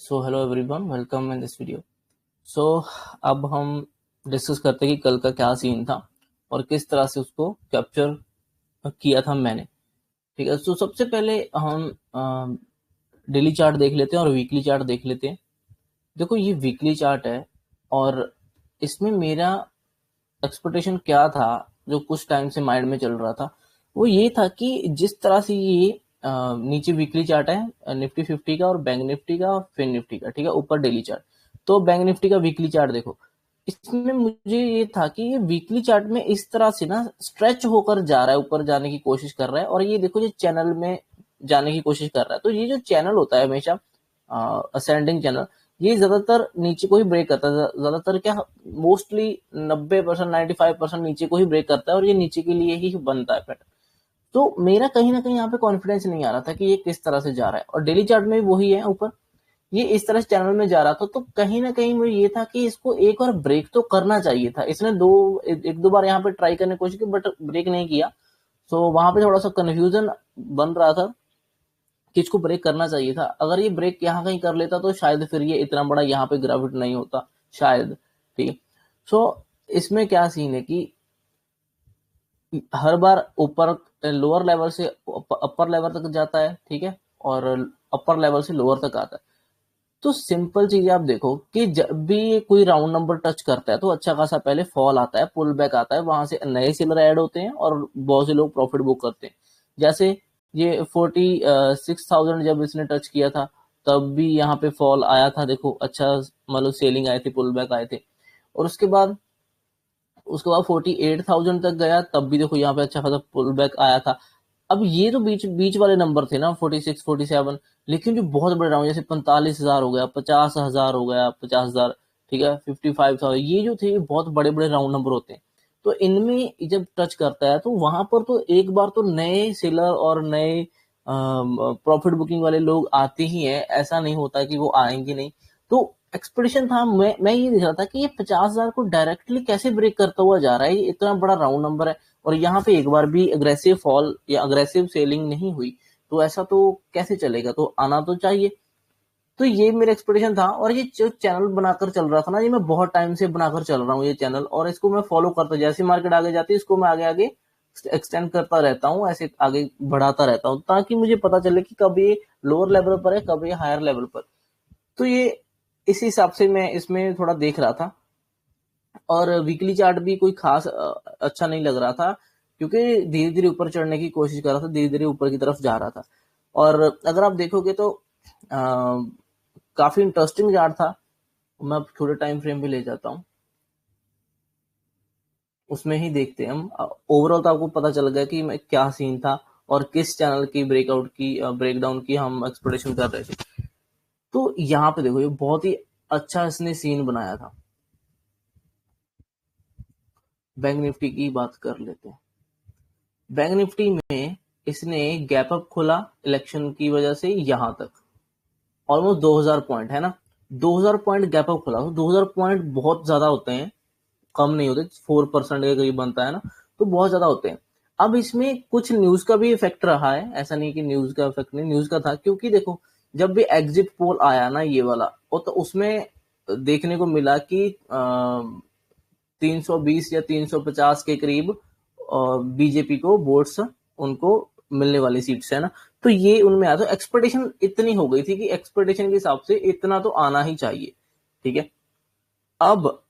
So hello everyone, welcome in this video. So अब हम discuss करते हैं कि कल का क्या सीन था और किस तरह से उसको कैप्चर किया था मैंने। ठीक है, तो सबसे पहले हम डेली चार्ट देख लेते हैं और वीकली चार्ट देख लेते हैं। देखो, ये वीकली चार्ट है और इसमें मेरा एक्सपेक्टेशन क्या था, जो कुछ टाइम से माइंड में चल रहा था, वो ये था कि जिस तरह से ये नीचे वीकली चार्ट है निफ्टी 50 का और बैंक निफ्टी का और फिन निफ्टी का, ठीक है, ऊपर डेली चार्ट। तो बैंक निफ्टी का वीकली चार्ट देखो, इसमें मुझे ये था कि ये वीकली चार्ट में इस तरह से ना स्ट्रेच होकर जा रहा है, ऊपर जाने की कोशिश कर रहा है, और ये देखो, ये चैनल में जाने की कोशिश कर रहा है। तो ये जो चैनल होता है हमेशा असेंडिंग चैनल, ये ज्यादातर नीचे को ही ब्रेक करता है। ज्यादातर क्या, मोस्टली 90%, 95% नीचे को ही ब्रेक करता है और ये नीचे के लिए ही बनता है पैटर्न। तो मेरा कहीं ना कहीं यहाँ पे कॉन्फिडेंस नहीं आ रहा था कि ये किस तरह से जा रहा है, और डेली चार्ट में भी वही है ऊपर, ये इस तरह से चैनल में जा रहा था। तो कहीं ना कहीं मुझे ये था कि इसको एक और ब्रेक तो करना चाहिए था। इसने एक दो बार यहाँ पे ट्राई करने की कोशिश की, बट ब्रेक नहीं किया। तो वहां पे थोड़ा सा कंफ्यूजन बन रहा था कि इसको ब्रेक करना चाहिए था। अगर ये ब्रेक यहाँ कहीं कर लेता तो शायद फिर ये इतना बड़ा यहाँ पे ग्रेविट नहीं होता, शायद। ठीक है, सो इसमें क्या सीन है कि हर बार ऊपर लोअर लेवल से अपर लेवल तक जाता है, ठीक है, और अपर लेवल से लोअर तक आता है। तो सिंपल चीज आप देखो कि जब भी ये कोई राउंड नंबर टच करता है तो अच्छा खासा पहले फॉल आता है, पुल बैक आता है, वहां से नए सेलर ऐड होते हैं और बहुत से लोग प्रॉफिट बुक करते हैं। जैसे ये 46,000 जब इसने टच किया था, तब भी यहाँ पे फॉल आया था। देखो, अच्छा, मतलब सेलिंग आए थे, पुल बैक आए थे। और उसके बाद 48,000 तक गया, तब भी देखो यहाँ पे अच्छा खासा पुल बैक आया था। अब ये तो बीच बीच वाले नंबर थे ना, 46, 47। लेकिन जो बहुत बड़े राउंड, जैसे 45,000 हो गया, 50,000 हो गया, 50,000, ठीक है, 55,000, ये जो थे, ये बहुत बड़े बड़े राउंड नंबर होते हैं। तो इनमें जब टच करता है तो वहां पर तो एक बार तो नए सेलर और नए प्रॉफिट बुकिंग वाले लोग आते ही हैं, ऐसा नहीं होता कि वो आएंगे नहीं। तो एक्सपेक्टेशन था, मैं ये देख रहा था कि ये 50,000 को डायरेक्टली कैसे ब्रेक करता हुआ जा रहा है, ये इतना बड़ा राउंड नंबर है, और यहाँ पे एक बार भी अग्रेसिव फॉल या अग्रेसिव सेलिंग नहीं हुई। तो ऐसा तो कैसे चलेगा, तो आना तो चाहिए। तो ये मेरा एक्सपेक्टेशन था, और ये जो चैनल बनाकर चल रहा था ना, ये मैं बहुत टाइम से बनाकर चल रहा हूँ ये चैनल, और इसको मैं फॉलो करता, जैसे मार्केट आगे जाती है इसको मैं आगे आगे एक्सटेंड करता रहता हूँ, ऐसे आगे बढ़ाता रहता हूँ, ताकि मुझे पता चले कि कब ये लोअर लेवल पर है, कब ये हायर लेवल पर। तो ये इस हिसाब से मैं इसमें थोड़ा देख रहा था। और वीकली चार्ट भी कोई खास अच्छा नहीं लग रहा था, क्योंकि धीरे धीरे ऊपर चढ़ने की कोशिश कर रहा था, धीरे धीरे ऊपर की तरफ जा रहा था। और अगर आप देखोगे तो काफी इंटरेस्टिंग चार्ट था। मैं अब थोड़े टाइम फ्रेम भी ले जाता हूँ, उसमें ही देखते हैं हम। ओवरऑल तो आपको पता चल गया कि मैं क्या सीन था और किस चैनल की ब्रेकआउट की ब्रेकडाउन की हम एक्सपेक्टेशन कर रहे थे। तो यहाँ पे देखो, ये बहुत ही अच्छा इसने सीन बनाया था। बैंक निफ्टी की बात कर लेते हैं। बैंक निफ्टी में इसने गैप अप खोला इलेक्शन की वजह से यहां तक, ऑलमोस्ट 2000 पॉइंट है ना, 2000 पॉइंट गैप अप खोला। तो 2000 पॉइंट बहुत ज्यादा होते हैं, कम नहीं होते, 4% के करीब बनता है ना, तो बहुत ज्यादा होते हैं। अब इसमें कुछ न्यूज का भी इफेक्ट रहा है, ऐसा नहीं कि न्यूज का इफेक्ट नहीं, न्यूज का था, क्योंकि देखो, जब भी एग्जिट पोल आया ना ये वाला, तो उसमें देखने को मिला कि 320 या 350 के करीब बीजेपी को वोट्स उनको मिलने वाली सीट्स है ना। तो ये उनमें आया, तो एक्सपेक्टेशन इतनी हो गई थी कि एक्सपेक्टेशन के हिसाब से इतना तो आना ही चाहिए। ठीक है, अब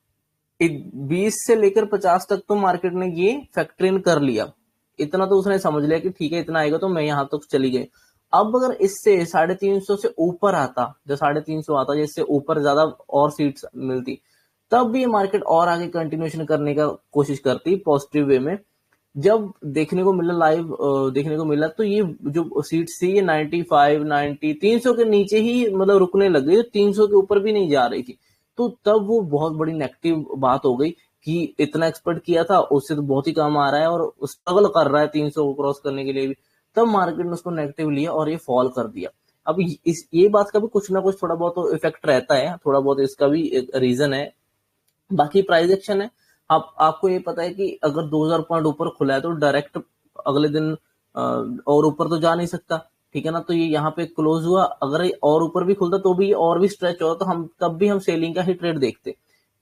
20 से लेकर 50 तक तो मार्केट ने ये फैक्टर इन कर लिया, इतना तो उसने समझ लिया कि ठीक है, इतना आएगा तो मैं यहां तक चली गई। अब अगर इससे 350 से ऊपर आता, जो 350 आता, जिससे ऊपर ज्यादा और सीट्स मिलती, तब भी मार्केट और आगे कंटिन्यूएशन करने का कोशिश करती पॉजिटिव वे में। जब देखने को मिला, लाइव देखने को मिला, तो ये जो सीट्स थी, ये 95, 90, 300 के नीचे ही मतलब रुकने लग गई, 300 के ऊपर भी नहीं जा रही थी। तो तब वो बहुत बड़ी नेगेटिव बात हो गई कि इतना एक्सपेक्ट किया था, उससे तो बहुत ही कम आ रहा है और स्ट्रगल कर रहा है 300 को क्रॉस करने के लिए भी। तब मार्केट ने उसको नेगेटिव लिया और ये फॉल कर दिया। अब इस ये बात का भी कुछ ना कुछ थोड़ा बहुत इफेक्ट रहता है, थोड़ा बहुत इसका भी एक रीजन है। बाकी प्राइस एक्शन है। आपको ये पता है कि अगर 2000 पॉइंट ऊपर खुला है तो डायरेक्ट अगले दिन और ऊपर तो जा नहीं सकता, ठीक है ना। तो ये यहाँ पे क्लोज हुआ, अगर और ऊपर भी खुलता तो भी और भी स्ट्रेच होता, तो हम तब भी हम सेलिंग का ही ट्रेड देखते,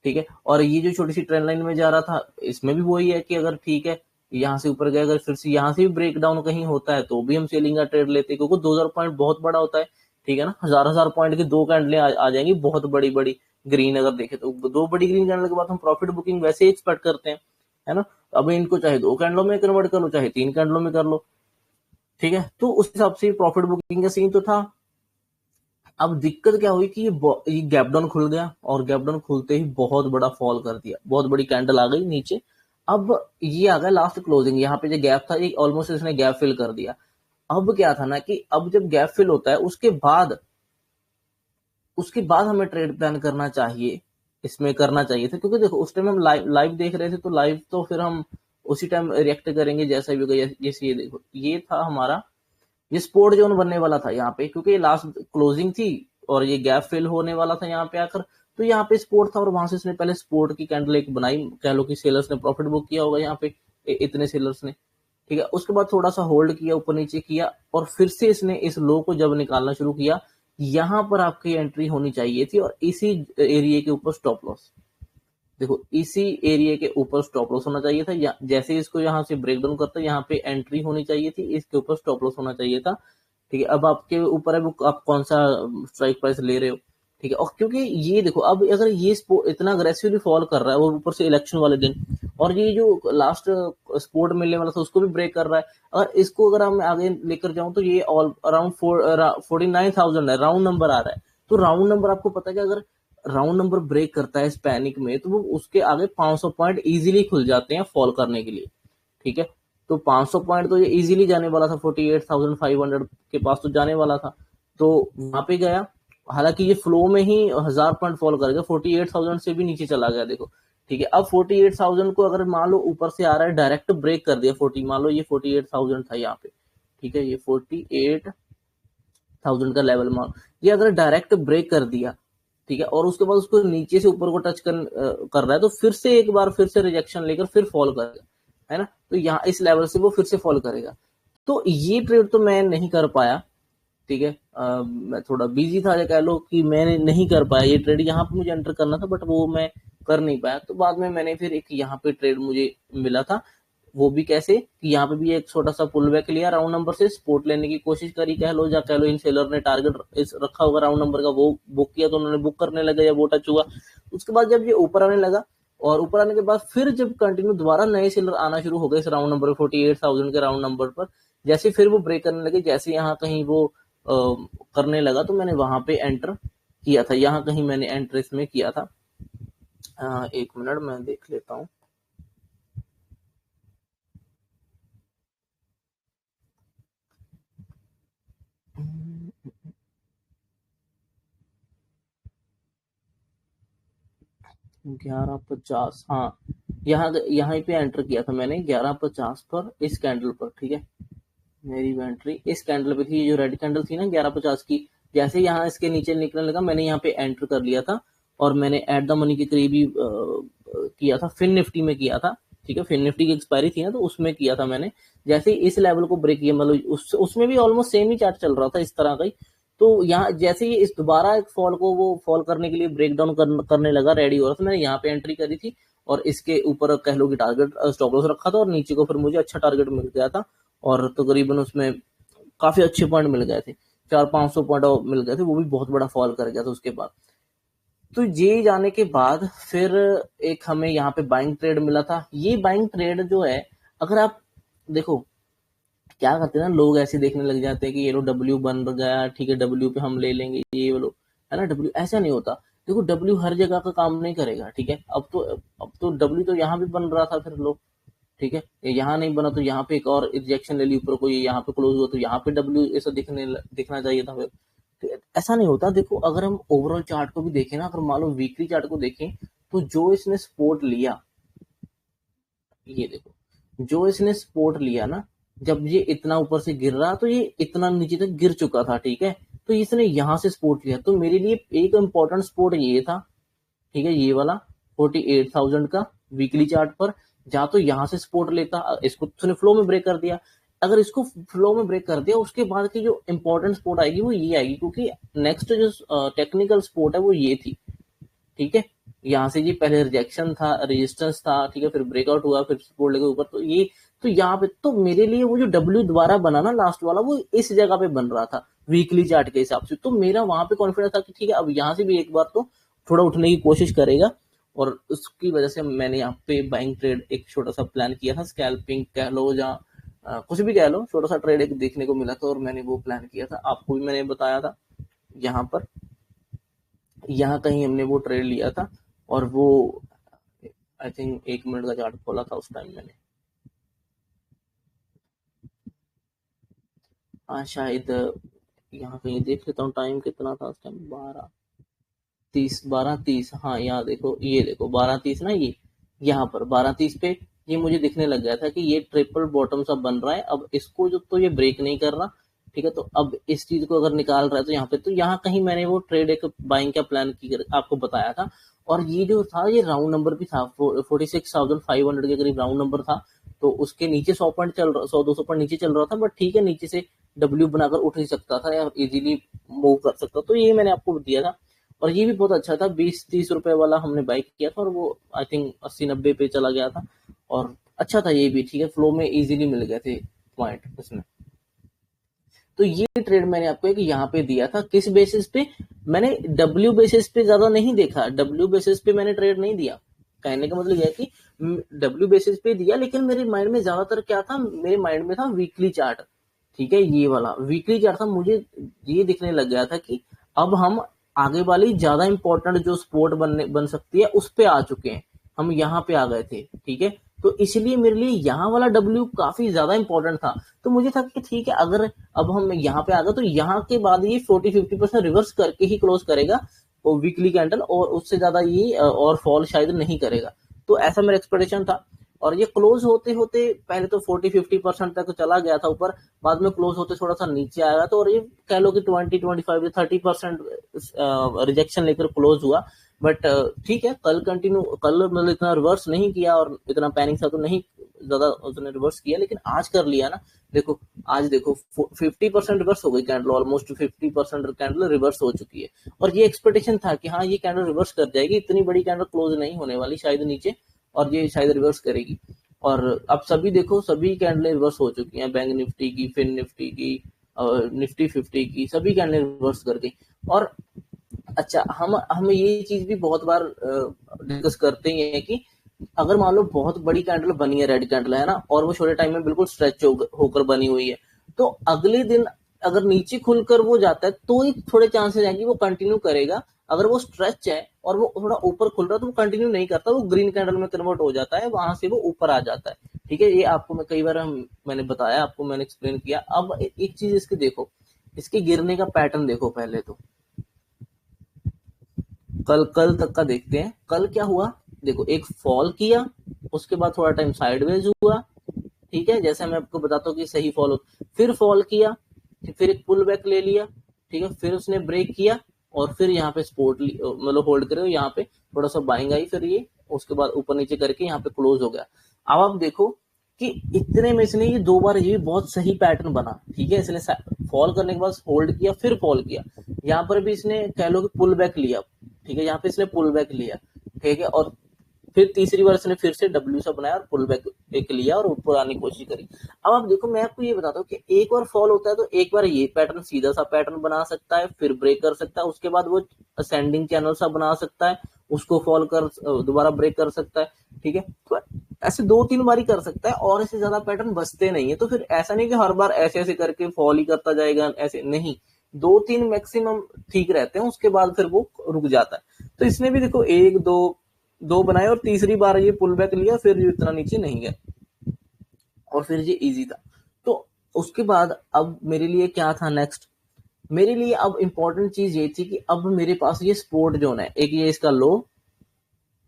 ठीक है। और ये जो छोटी सी ट्रेंड लाइन में जा रहा था, इसमें भी वही है कि अगर ठीक है यहाँ से ऊपर गया, अगर फिर से यहाँ से भी ब्रेक डाउन कहीं होता है तो भी हम सेलिंग का ट्रेड लेते हैं, क्योंकि 2000 पॉइंट बहुत बड़ा होता है, ठीक है ना। हजार हजार पॉइंट की दो कैंडलें आ जाएंगी बहुत बड़ी बड़ी ग्रीन, अगर देखे तो दो बड़ी ग्रीन कैंडल के बाद हम प्रॉफिट बुकिंग वैसे ही एक्सपेक्ट करते हैं, है ना। अब इनको चाहे दो कैंडलों में कन्वर्ट कर लो, चाहे तीन कैंडलों में कर लो, ठीक है। तो उस हिसाब से प्रॉफिट बुकिंग का सीन तो था। अब दिक्कत क्या हुई कि ये गैप डाउन खुल गया, और गैप डाउन खुलते ही बहुत बड़ा फॉल कर दिया, बहुत बड़ी कैंडल आ गई नीचे। अब ये आ गया लास्ट क्लोजिंग, यहाँ पे जो गैप था ये ऑलमोस्ट इसने गैप फिल कर दिया। अब क्या था ना कि अब जब गैप फिल होता है उसके बाद हमें ट्रेड प्लान करना चाहिए, इसमें करना चाहिए था, क्योंकि देखो उस टाइम हम लाइव देख रहे थे, तो लाइव तो फिर हम उसी टाइम रिएक्ट करेंगे जैसा भी होगा। जैसे ये देखो, ये था हमारा, ये स्पोर्ट जोन बनने वाला था यहाँ पे, क्योंकि ये लास्ट क्लोजिंग थी और ये गैप फिल होने वाला था यहाँ पे आकर। तो यहाँ पे स्पोर्ट था और वहां से इसने पहले स्पोर्ट की कैंडल एक बनाई, कह लो कि सेलर्स ने प्रॉफिट बुक किया होगा यहाँ पे, इतने सेलर्स ने, ठीक है। उसके बाद थोड़ा सा होल्ड किया, ऊपर नीचे किया, और फिर से इसने इस लो को जब निकालना शुरू किया, यहाँ पर आपकी एंट्री होनी चाहिए थी, और इसी एरिया के ऊपर स्टॉप लॉस, देखो इसी एरिया के ऊपर स्टॉप लॉस होना चाहिए था। जैसे इसको यहाँ से ब्रेक डाउन करता है, यहाँ पे एंट्री होनी चाहिए थी, इसके ऊपर स्टॉप लॉस होना चाहिए था, ठीक है। अब आपके ऊपर है वो आप कौन सा स्ट्राइक प्राइस ले रहे हो, ठीक है। और क्योंकि ये देखो, अब अगर ये इतना अग्रेसिवली फॉल कर रहा है और ऊपर से इलेक्शन वाले दिन, और ये जो लास्ट सपोर्ट मिलने वाला था उसको भी ब्रेक कर रहा है, अगर इसको अगर हम आगे लेकर जाऊं तो ये ऑल अराउंड 49,000 है, राउंड नंबर आ रहा है। तो राउंड नंबर आपको पता है कि अगर राउंड नंबर ब्रेक करता है इस पैनिक में, तो वो उसके आगे 500 पॉइंट इजीली खुल जाते हैं फॉल करने के लिए, ठीक है। तो 500 पॉइंट तो ये इजीली जाने वाला था, 48,500 के पास तो जाने वाला था, तो वहां पे गया। हालांकि ये फ्लो में ही 1000 पॉइंट फॉल कर गया, 48,000 से भी नीचे चला गया, देखो, ठीक है। अब 48,000 को अगर मान लो ऊपर से आ रहा है, डायरेक्ट ब्रेक कर दिया 40, मान लो ये 48,000 था यहाँ पे, ठीक है, ये 48,000 का लेवल मान, ये अगर डायरेक्ट ब्रेक कर दिया, ठीक है, और उसके बाद उसको नीचे से ऊपर को टच कर रहा है, तो फिर से एक बार फिर से रिजेक्शन लेकर फिर फॉल करेगा, है ना। तो यहाँ इस लेवल से वो फिर से फॉल करेगा। तो ये ट्रेड तो मैं नहीं कर पाया, ठीक है। मैं थोड़ा बिजी था, या कह लो कि मैंने नहीं कर पाया ये ट्रेड, यहाँ पे मुझे एंटर करना था बट वो मैं कर नहीं पाया। तो बाद में मैंने फिर एक यहाँ पे ट्रेड मुझे मिला था, वो भी कैसे कि यहाँ पे भी एक छोटा सा पुल बैक लिया, राउंड नंबर से सपोर्ट लेने की कोशिश करी, कह लो, या कह लो इन सेलर ने टारगेट रखा होगा राउंड नंबर का, वो बुक किया तो उन्होंने बुक करने लगा या वो टच हुआ। उसके बाद जब ये ऊपर आने लगा, और ऊपर आने के बाद फिर जब कंटिन्यू दोबारा नए सेलर आना शुरू हो गए इस राउंड नंबर 48,000 के राउंड नंबर पर, जैसे फिर वो ब्रेक करने लगे, जैसे यहाँ कहीं वो करने लगा, तो मैंने वहां पे एंटर किया था, यहाँ कहीं मैंने एंटर इसमें किया था। एक मिनट मैं देख लेता हूँ। 11:50, हाँ, यहाँ यहाँ पे एंटर किया था मैंने 11:50 पर इस कैंडल पर, ठीक है। मेरी एंट्री इस कैंडल पे थी, जो रेड कैंडल थी ना 11:50 की, जैसे यहाँ इसके नीचे निकलने लगा, मैंने यहाँ पे एंटर कर लिया था, और मैंने एट द मनी के करीब ही किया था, फिन निफ्टी में किया था, ठीक है। फिन निफ्टी की एक्सपायरी थी ना, तो उसमें किया था मैंने। जैसे ही इस लेवल को ब्रेक किया, मतलब उसमें भी ऑलमोस्ट सेम ही चार्ट चल रहा था इस तरह का ही। तो यहाँ जैसे ही इस दोबारा एक फॉल को वो फॉल करने के लिए ब्रेक डाउन करने लगा, रेडी हो रहा था, मैंने यहाँ पे एंट्री करी थी, और इसके ऊपर कह लो कि टारगेट स्टॉप लॉस रखा था, और नीचे को फिर मुझे अच्छा टारगेट मिल गया था, और तकरीबन उसमें काफी अच्छे पॉइंट मिल गए थे, 400-500 पॉइंट मिल गए थे, वो भी बहुत बड़ा फॉल कर गया था उसके बाद। तो ये जाने के बाद फिर एक हमें यहाँ पे बाइंग ट्रेड मिला था। ये बाइंग ट्रेड जो है, अगर आप देखो क्या करते हैं ना, लोग ऐसे देखने लग जाते हैं कि ये लो डब्ल्यू बन गया, ठीक है, डब्ल्यू पे हम ले लेंगे, ये लो, है ना, डब्ल्यू ऐसा नहीं होता। देखो डब्ल्यू हर जगह का काम नहीं करेगा, ठीक है। अब तो डब्ल्यू तो यहाँ भी बन रहा था, फिर लोग, ठीक है, यहाँ नहीं बना तो यहाँ पे एक और रिजेक्शन ले ली ऊपर को, ये यहाँ पे क्लोज हुआ तो यहाँ पे डब्ल्यू ऐसा दिखना चाहिए था फिर। तो ऐसा नहीं होता। देखो अगर हम ओवरऑल चार्ट को भी देखें ना, अगर मान लो वीकली चार्ट को देखें, तो जो इसने सपोर्ट लिया, ये देखो, जो इसने सपोर्ट लिया ना, जब ये इतना ऊपर से गिर रहा, तो ये इतना नीचे तक गिर चुका था, ठीक है। तो इसने यहाँ से सपोर्ट लिया, तो मेरे लिए एक इंपॉर्टेंट सपोर्ट ये था, ठीक है, ये वाला 48,000 का वीकली चार्ट पर, जहां तो यहां से सपोर्ट लेता, इसको उसने फ्लो में ब्रेक कर दिया। अगर इसको फ्लो में ब्रेक कर दिया, उसके बाद की जो इंपॉर्टेंट स्पोर्ट आएगी वो ये आएगी, क्योंकि नेक्स्ट जो टेक्निकल स्पोर्ट है वो ये थी, ठीक है। यहाँ से ये पहले रिजेक्शन था, रेजिस्टेंस था, ठीक है, फिर ब्रेकआउट हुआ, फिर सपोर्ट लेके ऊपर, तो ये तो यहाँ पे तो मेरे लिए वो जो डब्ल्यू दोबारा बना ना लास्ट वाला, वो इस जगह पे बन रहा था वीकली चार्ट के हिसाब से, तो मेरा वहां पे कॉन्फिडेंस था कि ठीक है अब यहाँ से भी एक बार तो थोड़ा उठने की कोशिश करेगा, और उसकी वजह से मैंने यहाँ पे बाइंग ट्रेड एक छोटा सा प्लान किया था, स्कैल्पिंग कह लो या कुछ भी कह लो, छोटा सा ट्रेड एक देखने को मिला था और मैंने वो प्लान किया था, आपको भी मैंने बताया था। यहाँ पर यहाँ कहीं हमने वो ट्रेड लिया था, और वो आई थिंक 1 मिनट का चार्ट खोला था उस टाइम मैंने, शायद यहाँ कहीं देख लेता हूँ टाइम कितना था उस टाइम, 12:30, हाँ यहाँ देखो, ये देखो 12:30 ना, ये यहाँ पर 12:30 पे ये मुझे दिखने लग गया था कि ये ट्रिपल बॉटम सा बन रहा है, अब इसको जो तो ये ब्रेक नहीं कर रहा, ठीक है, तो अब इस चीज को अगर निकाल रहा है तो यहाँ पे, तो यहाँ कहीं मैंने वो ट्रेड एक बाइंग का प्लान की आपको बताया था, और ये जो था ये राउंड नंबर भी था, 46,500 के करीब राउंड नंबर था, तो उसके नीचे 100 पॉइंट चल रहा, 100-200 पॉइंट नीचे चल रहा था, बट ठीक है, नीचे से डब्ल्यू बनाकर उठ ही सकता था या इजीली मूव कर सकता, तो ये मैंने आपको दिया था, और ये भी बहुत अच्छा था, 20-30 रुपए वाला हमने बाइक किया था, और वो आई थिंक 80-90 पे चला गया था, और अच्छा था ये भी, ठीक है, फ्लो में इजीली मिल गए थे पॉइंट उसमें। तो ये ट्रेड मैंने आपको एक यहाँ पे दिया था, किस बेसिस पे, मैंने डब्ल्यू बेसिस पे ज्यादा नहीं देखा, डब्ल्यू बेसिस पे मैंने ट्रेड नहीं दिया, कहने का मतलब यह है कि डब्ल्यू बेसिस पे दिया, लेकिन मेरे माइंड में ज्यादातर क्या था, मेरे माइंड में था वीकली चार्ट, ठीक है, ये वाला वीकली चार्ट था, मुझे ये दिखने लग गया था कि अब हम आगे वाली ज्यादा इंपॉर्टेंट जो स्पोर्ट बन सकती है उस पे आ चुके हैं, हम यहाँ पे आ गए थे, ठीक है, तो इसलिए मेरे लिए यहाँ वाला डब्ल्यू काफी ज्यादा इंपॉर्टेंट था, तो मुझे था कि ठीक है अगर अब हम यहाँ पे आ गए तो यहाँ के बाद ये 40-50% रिवर्स करके ही क्लोज करेगा वो वीकली कैंडल, और उससे ज्यादा ये और फॉल शायद नहीं करेगा, तो ऐसा मेरा एक्सपेक्टेशन था, और ये क्लोज होते होते पहले तो 40-50% तक चला गया था ऊपर, बाद में क्लोज होते थोड़ा सा नीचे आया, तो और ये कह लो कि 20-25-30% रिजेक्शन लेकर क्लोज हुआ, बट ठीक है, कल मतलब इतना रिवर्स नहीं किया और इतना पैनिक था तो नहीं ज्यादा उसने रिवर्स किया, लेकिन आज कर लिया ना, देखो आज देखो 50% रिवर्स हो गई कैंडल, ऑलमोस्ट 50% कैंडल रिवर्स हो चुकी है, और ये एक्सपेक्टेशन था कि हाँ ये कैंडल रिवर्स कर जाएगी, इतनी बड़ी कैंडल क्लोज नहीं होने वाली शायद नीचे, और ये शायद रिवर्स करेगी, और अब सभी देखो सभी कैंडलें रिवर्स हो चुकी हैं, बैंक निफ्टी की, फिन निफ्टी की, निफ्टी 50 की, सभी कैंडलें रिवर्स कर गई, और अच्छा हम ये चीज भी बहुत बार डिस्कस करते ही हैं कि अगर मान लो बहुत बड़ी कैंडल बनी है, रेड कैंडल है ना, और वो छोटे टाइम में बिल्कुल स्ट्रेच होकर बनी हुई है, तो अगले दिन अगर नीचे खुलकर वो जाता है तो ही थोड़े चांसेस हैं कि वो कंटिन्यू करेगा, अगर वो स्ट्रेच है और वो थोड़ा ऊपर खुल रहा है तो वो कंटिन्यू नहीं करता, वो ग्रीन कैंडल में कन्वर्ट हो जाता है, वहां से वो ऊपर आ जाता है, ठीक है, ये आपको मैं कई बार मैंने बताया, आपको मैंने एक्सप्लेन किया। अब एक चीज इसकी देखो, इसके गिरने का पैटर्न देखो, पहले तो कल कल तक का देखते हैं, कल क्या हुआ, देखो एक फॉल किया, उसके बाद थोड़ा टाइम साइडवेज हुआ, ठीक है, जैसे मैं आपको बताता हूँ कि सही फॉल हो, फिर फॉल किया, फिर एक पुल बैक ले लिया, ठीक है, फिर उसने ब्रेक किया, और फिर यहाँ पे सपोर्ट मतलब होल्ड करे, यहाँ पे थोड़ा सा बाइंग आई, फिर ये उसके बाद ऊपर नीचे करके यहाँ पे क्लोज हो गया। अब आप देखो कि इतने में इसने ये 2 बार ये बहुत सही पैटर्न बना, ठीक है, इसने फॉल करने के बाद होल्ड किया, फिर फॉल किया, यहाँ पर भी इसने कह लो कि पुल बैक लिया, ठीक है, यहाँ पे इसने पुल बैक लिया, ठीक है, और फिर तीसरी बार इसने फिर से डब्ल्यू सा बनाया और पुल बैक एक लिया और ऊपर आने की कोशिश करी। अब आप देखो, मैं आपको ये बताता हूँ कि एक बार फॉल होता है तो एक बार ये पैटर्न सीधा सा पैटर्न बना सकता है, फिर ब्रेक कर सकता है, उसके बाद वो असेंडिंग चैनल सा बना सकता है, उसको फॉल कर दोबारा ब्रेक कर सकता है, ठीक है, तो ऐसे 2-3 बार ही कर सकता है, और ऐसे ज्यादा पैटर्न बचते नहीं है, तो फिर ऐसा नहीं कि हर बार ऐसे ऐसे करके फॉल ही करता जाएगा, ऐसे नहीं, 2-3 मैक्सिमम ठीक रहते हैं, उसके बाद फिर वो रुक जाता है, तो इसने भी देखो 1-2 बनाए, और तीसरी बार ये पुल बैक लिया, फिर ये इतना नीचे नहीं गया, और फिर ये इजी था। तो उसके बाद अब मेरे लिए क्या था नेक्स्ट, मेरे लिए अब इंपॉर्टेंट चीज ये थी कि अब मेरे पास ये सपोर्ट जोन है, एक ये इसका लो,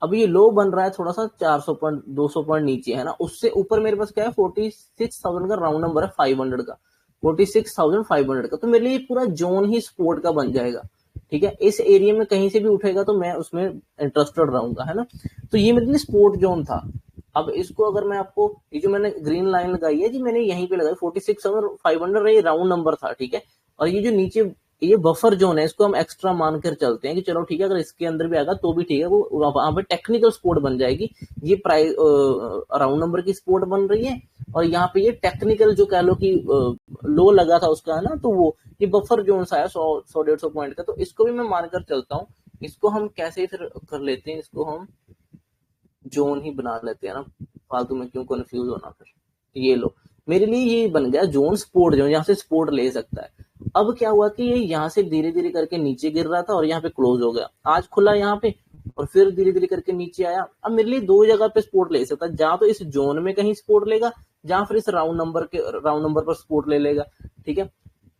अब ये लो बन रहा है थोड़ा सा 400 पॉइंट 200 पॉइंट नीचे है ना, उससे ऊपर मेरे पास क्या है, 46,000 का राउंड नंबर है, 500 का, 46,500 का, तो मेरे लिए पूरा जोन ही सपोर्ट का बन जाएगा, ठीक है, इस एरिया में कहीं से भी उठेगा तो मैं उसमें इंटरेस्टेड रहूंगा, है ना, तो ये मेरे लिए स्पोर्ट जोन था। अब इसको अगर मैं आपको, ये जो मैंने ग्रीन लाइन लगाई है जी, मैंने यहीं पे लगाई 46,500, ये राउंड नंबर था, ठीक है। और ये जो नीचे ये बफर जोन है, इसको हम एक्स्ट्रा मानकर चलते हैं कि चलो ठीक है, अगर इसके अंदर भी आएगा तो भी ठीक है, वो वहां पे टेक्निकल स्पोर्ट बन जाएगी। ये प्राइस राउंड नंबर की स्पोर्ट बन रही है, और यहाँ पे ये टेक्निकल जो कह लो कि लो लगा था उसका है ना, तो वो ये बफर जोन सा है 100-150 पॉइंट का, तो इसको भी मैं मानकर चलता हूँ। इसको हम कैसे फिर कर लेते हैं, इसको हम जोन ही बना लेते हैं ना, फालतू में क्यों कंफ्यूज होना फिर। ये लो, मेरे लिए ये बन गया जोन स्पोर्ट जोन, यहाँ से स्पोर्ट ले सकता है। अब क्या हुआ कि ये यहाँ से धीरे धीरे करके नीचे गिर रहा था और यहाँ पे क्लोज हो गया, आज खुला यहाँ पे और फिर धीरे धीरे करके नीचे आया। अब मेरे लिए दो जगह पे स्पोर्ट ले सकता है, जहां तो इस जोन में कहीं स्पोर्ट लेगा, जहां फिर इस राउंड नंबर पर स्पोर्ट ले लेगा, ठीक है।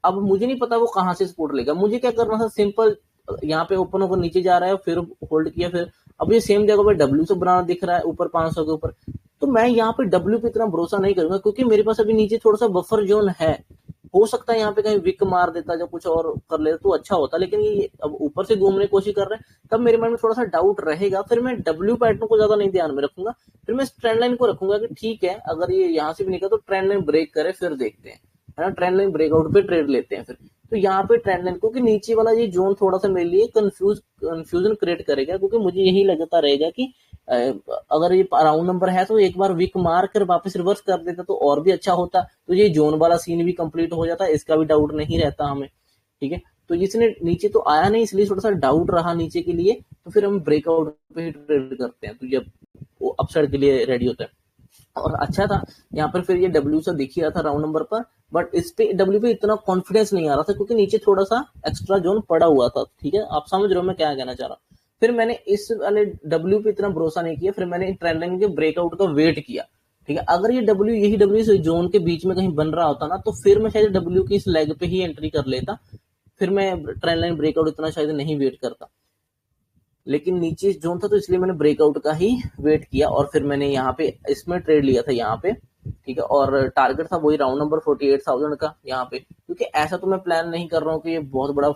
अब मुझे नहीं पता वो कहाँ से सपोर्ट लेगा, मुझे क्या करना था, सिंपल यहाँ पे ओपन होकर नीचे जा रहा है, फिर होल्ड किया, फिर अब ये सेम जगह पे डब्ल्यू से बनाना दिख रहा है ऊपर 500 के ऊपर, तो मैं यहाँ पे डब्ल्यू पे इतना भरोसा नहीं करूंगा, क्योंकि मेरे पास अभी नीचे थोड़ा सा बफर जोन है। हो सकता है यहाँ पे कहीं विक मार देता, जो कुछ और कर लेता तो अच्छा होता, लेकिन ये अब ऊपर से घूमने की कोशिश कर रहे हैं, तब मेरे मन में थोड़ा सा डाउट रहेगा। फिर मैं डब्ल्यू पैटर्न को ज्यादा नहीं ध्यान में रखूंगा, फिर मैं ट्रेंड लाइन को रखूंगा कि ठीक है, अगर ये यहाँ से भी निकला तो ट्रेंड लाइन ब्रेक करे, फिर देखते हैं, है ना, ट्रेंड लाइन ब्रेकआउट पे ट्रेड लेते हैं फिर। तो यहाँ पे ट्रेंड लाइन, क्योंकि नीचे वाला ये जोन थोड़ा सा मेरे लिए कंफ्यूजन क्रिएट करेगा, क्योंकि मुझे यही लगता रहेगा कि अगर ये राउंड नंबर है तो एक बार विक मार कर वापस रिवर्स कर देता तो और भी अच्छा होता, तो ये जोन वाला सीन भी कंप्लीट हो जाता, इसका भी डाउट नहीं रहता हमें, ठीक है। तो जिसने नीचे तो आया नहीं, इसलिए थोड़ा सा डाउट रहा नीचे के लिए, तो फिर हम ब्रेकआउट पे ही ट्रेड करते हैं, तो जब वो अपसाइड के लिए रेडी होता है। और अच्छा था यहाँ पर, फिर ये डब्ल्यू सा दिख ही रहा था राउंड नंबर पर, बट इस पे डब्ल्यू पे इतना कॉन्फिडेंस नहीं आ रहा था, क्योंकि नीचे थोड़ा सा एक्स्ट्रा जोन पड़ा हुआ था, ठीक है, आप समझ रहे हो मैं क्या कहना चाह रहा हूँ। फिर मैंने इस वाले डब्ल्यू पे इतना भरोसा नहीं किया, फिर मैंने ट्रेंड लाइन के ब्रेकआउट का वेट किया, ठीक है। अगर ये डब्ल्यू, यही डब्ल्यू इस जोन के बीच में कहीं बन रहा होता ना, तो फिर मैं शायद डब्ल्यू की इस लेग पे ही एंट्री कर लेता, फिर मैं ट्रेंड लाइन ब्रेकआउट इतना शायद नहीं वेट करता। लेकिन नीचे जोन था, तो इसलिए मैंने ब्रेकआउट का ही वेट किया, और फिर मैंने यहाँ पे इसमें ट्रेड लिया था यहाँ पे, ठीक है। और टारगेट था वही राउंड नंबर 48,000 का यहाँ पे, क्योंकि ऐसा तो मैं प्लान नहीं कर रहा हूँ कि ये बहुत बड़ा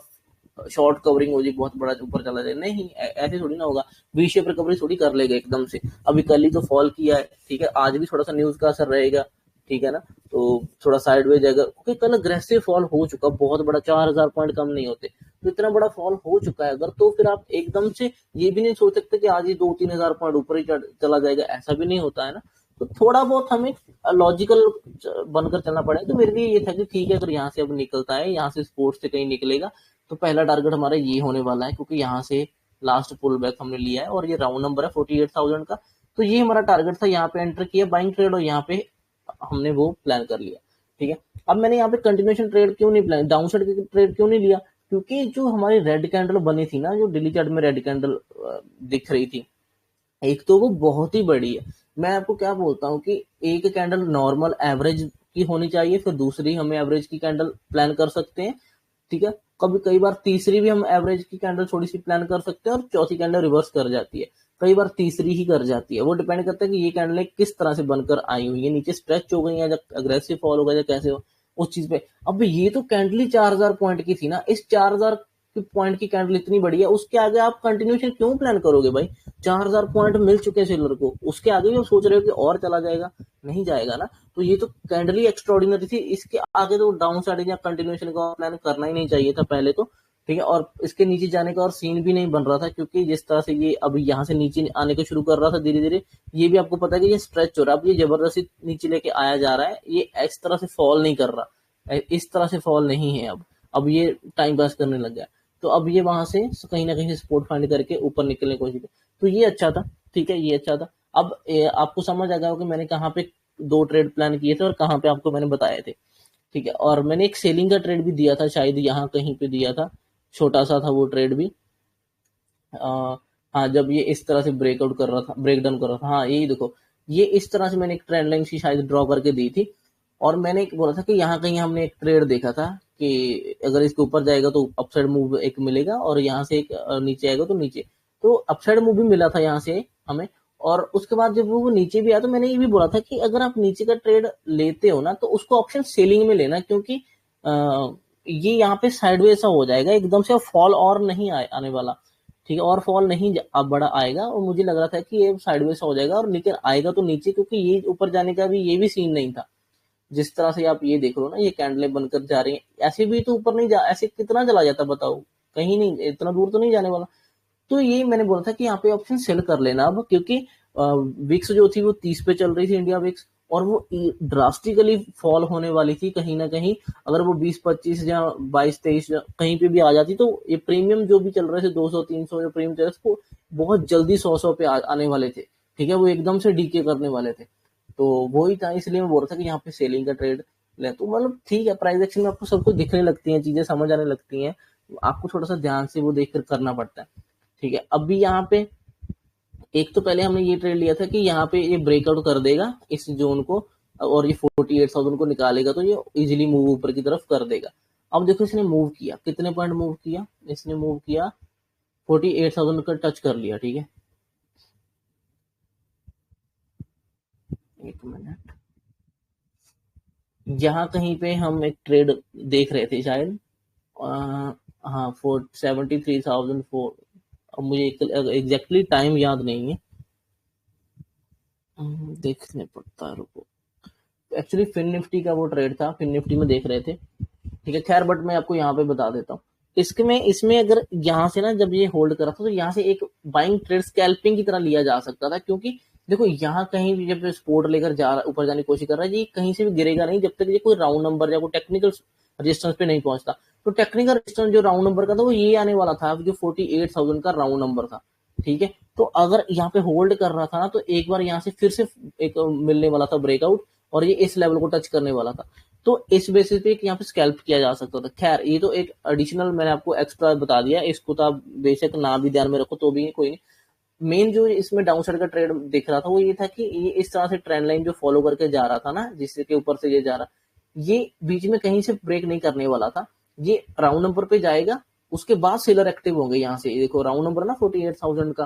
शॉर्ट कवरिंग हो जाए, बहुत बड़ा ऊपर चला जाए, नहीं, ऐसे थोड़ी ना होगा, वी शेप रिकवरी थोड़ी कर लेगा एकदम से। अभी कल ही तो फॉल किया है, ठीक है, आज भी थोड़ा सा न्यूज का असर रहेगा, ठीक है ना, तो थोड़ा साइडवेज जाएगा, क्योंकि कल अग्रेसिव फॉल हो चुका बहुत बड़ा, 4,000 पॉइंट कम नहीं होते, तो इतना बड़ा फॉल हो चुका है अगर, तो फिर आप एकदम से ये भी नहीं सोच सकते कि आज ही 2-3 हजार पॉइंट ऊपर ही चला जाएगा, ऐसा भी नहीं होता है ना। तो थोड़ा बहुत हमें लॉजिकल बनकर चलना पड़ेगा। तो मेरे लिए ये था कि ठीक है, अगर यहाँ से अब निकलता है, यहाँ से स्पोर्ट्स से कहीं निकलेगा, तो पहला टारगेट हमारा ये होने वाला है, क्योंकि यहाँ से लास्ट पुल बैक हमने लिया है, और ये राउंड नंबर है 48,000 का, तो ये हमारा टारगेट था। यहाँ पे एंटर किया बाइंग ट्रेड, और यहाँ पे हमने वो प्लान कर लिया, ठीक है। अब मैंने यहाँ पे कंटिन्यूएशन ट्रेड क्यों नहीं प्लान, डाउन साइड की ट्रेड क्यों नहीं लिया, क्योंकि जो हमारी रेड कैंडल बनी थी ना, जो डेली चार्ट में रेड कैंडल दिख रही थी, एक तो वो बहुत ही बड़ी है। मैं आपको क्या बोलता हूँ कि एक कैंडल नॉर्मल एवरेज की होनी चाहिए, फिर दूसरी हम एवरेज की कैंडल प्लान कर सकते हैं, ठीक है। कभी कई बार तीसरी भी हम एवरेज की कैंडल थोड़ी सी प्लान कर सकते हैं, और चौथी कैंडल रिवर्स कर जाती है, कई बार तीसरी ही कर जाती है। वो डिपेंड करता है कि ये कैंडल किस तरह से बनकर आई हुई है, नीचे स्ट्रेच हो गई है, या अग्रेसिव फॉल हो गया, या कैसे हो उस चीज पे। अब ये तो कैंडल ही 4,000 पॉइंट की थी ना, इस 4,000 पॉइंट की कैंडल इतनी बड़ी है, उसके आगे आप कंटिन्यूशन क्यों प्लान करोगे भाई। 4,000 पॉइंट मिल चुके हैं सिल्वर को, उसके आगे भी सोच रहे हो कि और चला जाएगा, नहीं जाएगा ना। तो ये तो कैंडल ही एक्स्ट्राऑर्डिनरी थी, इसके आगे तो डाउन साइड या कंटिन्यूशन का प्लान करना ही नहीं चाहिए था पहले तो, ठीक है। और इसके नीचे जाने का और सीन भी नहीं बन रहा था, क्योंकि जिस तरह से ये अभी यहाँ से नीचे आने को शुरू कर रहा था धीरे धीरे, ये भी आपको पता है कि ये स्ट्रेच हो रहा है, अब ये जबरदस्ती नीचे लेके आया जा रहा है, ये इस तरह से फॉल नहीं कर रहा, इस तरह से फॉल नहीं है। अब ये टाइम पास करने लग गया, तो अब ये वहां से कहीं ना कहीं से सपोर्ट फाइंड करके ऊपर निकलने की कोशिश की, तो ये अच्छा था, ठीक है, ये अच्छा था। अब आपको समझ आ गया कि मैंने कहाँ पे दो ट्रेड प्लान किए थे और कहाँ पे आपको मैंने बताए थे, ठीक है। और मैंने एक सेलिंग का ट्रेड भी दिया था, शायद यहाँ कहीं पे दिया था, छोटा सा था वो ट्रेड भी। हाँ, जब ये इस तरह से ब्रेकआउट कर रहा था, ब्रेक डाउन कर रहा था, हाँ यही देखो, ये इस तरह से मैंने एक ट्रेंड लाइन की शायद ड्रॉ करके दी थी, और मैंने एक बोला था कि यहाँ कहीं हमने एक ट्रेड देखा था कि अगर इसके ऊपर जाएगा तो अपसाइड मूव एक मिलेगा, और यहाँ से एक नीचे आएगा तो नीचे, तो अपसाइड मूव भी मिला था यहाँ से हमें। और उसके बाद जब वो नीचे भी आया, तो मैंने ये भी बोला था कि अगर आप नीचे का ट्रेड लेते हो ना, तो उसको ऑप्शन सेलिंग में लेना, क्योंकि ये यहाँ पे साइडवेज सा हो जाएगा एकदम से, फॉल और नहीं आने वाला, ठीक है, और फॉल नहीं अब बड़ा आएगा, और मुझे लग रहा था कि ये साइडवेज हो जाएगा, और लेकिन आएगा तो नीचे, क्योंकि ये ऊपर जाने का भी ये भी सीन नहीं था। जिस तरह से आप ये देख लो ना, ये कैंडलें बनकर जा रही हैं, ऐसे भी तो ऊपर नहीं जा, ऐसे कितना चला जाता बताओ, कहीं नहीं, इतना दूर तो नहीं जाने वाला। तो ये मैंने बोला था कि यहाँ पे ऑप्शन सेल कर लेना अब, क्योंकि विक्स जो थी वो 30 पे चल रही थी, इंडिया विक्स, और वो ड्रास्टिकली फॉल होने वाली थी कहीं ना कहीं। अगर वो 20-25 या 22-23 कहीं पे भी आ जाती, तो ये प्रीमियम जो भी चल रहे थे 200-300 जो प्रीमियम चल रहे थे, वो बहुत जल्दी 100 पे आने वाले थे। ठीक है, वो एकदम से डीके करने वाले थे। तो वही था, इसलिए मैं बोल रहा था कि यहाँ पे सेलिंग का ट्रेड ले, तो मतलब ठीक है, प्राइस एक्शन में आपको सब कुछ दिखने लगती है, चीजें समझ आने लगती हैं, आपको थोड़ा सा ध्यान से वो देख कर करना पड़ता है। ठीक है, अब भी यहाँ पे एक तो पहले हमने ये ट्रेड लिया था कि यहाँ पे ये ब्रेकआउट कर देगा इस जोन को, और ये 48,000 को निकालेगा, तो ये इजीली मूव ऊपर की तरफ कर देगा। अब देखो इसने मूव किया, कितने पॉइंट मूव किया, इसने मूव किया 48,000 का टच कर लिया। ठीक है, एक मिनट, यहाँ कहीं पे हम एक ट्रेड देख रहे थे शायद, हाँ 73,004, अब मुझे एग्जैक्टली टाइम याद नहीं है, देखने पड़ता है, रुको। एक्चुअली फिन निफ्टी का वो ट्रेड था, फिन निफ्टी में देख रहे थे। ठीक है, खैर, बट मैं आपको यहाँ पे बता देता हूँ। इसमें अगर यहाँ से ना जब ये होल्ड करा था, तो यहाँ से एक बाइंग ट्रेड स्कैल्पिंग की तरह लिया जा सकता था, क्योंकि देखो यहाँ कहीं भी जब सपोर्ट लेकर जा रहा, ऊपर जाने की कोशिश कर रहा है, ये कहीं से भी गिरेगा नहीं जब तक ये कोई राउंड नंबर या कोई टेक्निकल रेजिस्टेंस पे नहीं पहुंचता। तो टेक्निकल रेजिस्टेंस जो राउंड नंबर का था वो ये आने वाला था, जो 48,000 का राउंड नंबर था। ठीक है, तो अगर यहाँ पे होल्ड कर रहा था ना, तो एक बार यहाँ से फिर से एक मिलने वाला था ब्रेकआउट, और ये इस लेवल को टच करने वाला था। तो इस बेसिस पे यहाँ पे स्कैल्प किया जा सकता था। खैर, ये तो एक एडिशनल मैंने आपको एक्स्ट्रा बता दिया, इसको तो आप बेशक ना भी ध्यान में रखो तो भी कोई नहीं। मेन जो इसमें डाउन साइड का ट्रेड दिख रहा था वो ये था कि ये इस तरह से ट्रेंड लाइन जो फॉलो करके जा रहा था ना, जिसके ऊपर से ये जा रहा, ये बीच में कहीं से ब्रेक नहीं करने वाला था, ये राउंड नंबर पे जाएगा, उसके बाद सेलर एक्टिव होंगे। यहाँ से देखो राउंड नंबर ना 48,000 का,